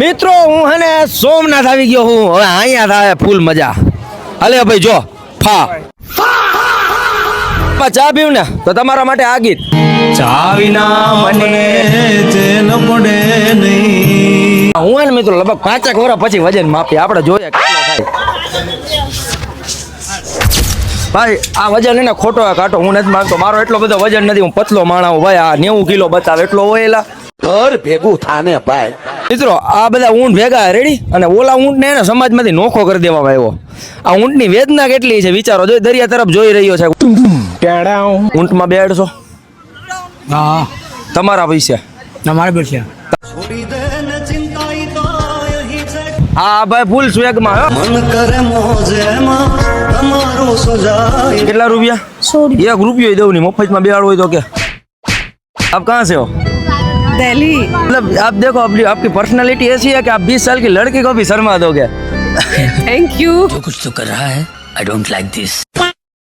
મિત્રો હું હે ને સોમનાથ આવી ગયો હું હવે અહીંયા થાય ફૂલ મજા. હાલે ભાઈ જો ફા ચા પીવું ને તો તમારા માટે આ ગીત. ચા વિના મને ચેન પડે નહીં. હું હે ને મિત્રો લગભગ 5 વર્ષ પછી વજન માપી આપણે જોઈએ કેટલો થાય. ભાઈ આ વજન એને ખોટો કાઢો હું નથી માંગતો. મારો એટલો બધો વજન નથી. હું પતલો માણસ હું ભાઈ. આ 90 કિલો બતાવે એટલો હોય એલા ઘર ભેગું થાને ભાઈ. મિત્રો આ બધા ઊંટ ભેગા રેડી અને ઓલા ઊંટ ને એને સમાજમાંથી નોખો કરી દેવામાં આવ્યો. આ ઊંટની વેદના કેટલી છે વિચારો. જો દરિયા તરફ જોઈ રહ્યો છે. ઊંટમાં બેડશો? હા તમારા પૈસા તમારે પૈસા. હા ભાઈ ફૂલ સ્વેગમાં કેટલા રૂપિયા? 1 રૂપિયો દઉં નહીં મફતમાં બેહાડ હોય તો કે. આપ कहाँ से हो? दिल्ली. मतलब आप देखो आपकी पर्सनालिटी ऐसी है कि आप 20 साल की लड़की को भी शर्मा दोगे. Thank you. जो कुछ तो कर रहा है आई डोंट लाइक दिस.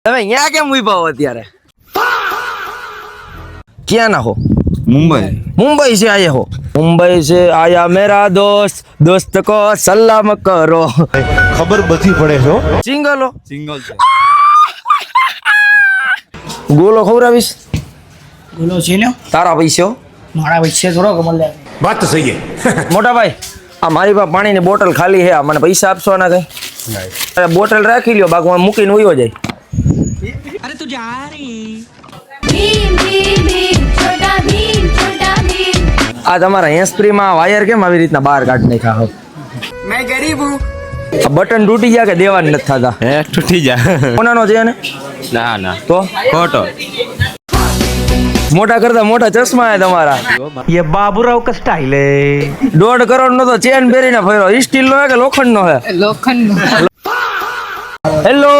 તમે यहाँ કેમ ઉભા હો અત્યારે? क्या ना हो? मुंबई से आए हो? मुंबई से आया मेरा दोस्त को सलाम करो. ખબર બધી પડે છો. સિંગલ હો? સિંગલ છે. ગોલો ખવડાવીશ બોલો છે ને તારા પૈસો? મારા પૈસા થોડો કમલ લે. વાત તો સહી છે. મોટા ભાઈ આ મારી પાસે પાણીની બોટલ ખાલી છે. મને પૈસા આપશો ના કઈ? અરે બોટલ રાખી લ્યો બાકી હું મૂકીને ઉયો જાય. અરે તું જા રે. भीम भीम भीम छोटा भीम. આ તમારા હેન્ડસ્પ્રી માં વાયર કેમ આવી રીતના બહાર કાઢ નાખ્યા હો? મેં ગરીબ હું. આ બટન તૂટી ગયા કે દેવા નથી થતા? હે તૂટી જા. કોનાનો છે ને? ના ના તો ખોટો. મોટા કરતા મોટા ચશ્મા હે તમારા. ये बाबूराव का स्टाइल है. 1.5 કરોડ નો તો ચેન પહેરીને ફર્યો. સ્ટીલ નો હે કે લોખંડ નો હે? लोखंड. હેલો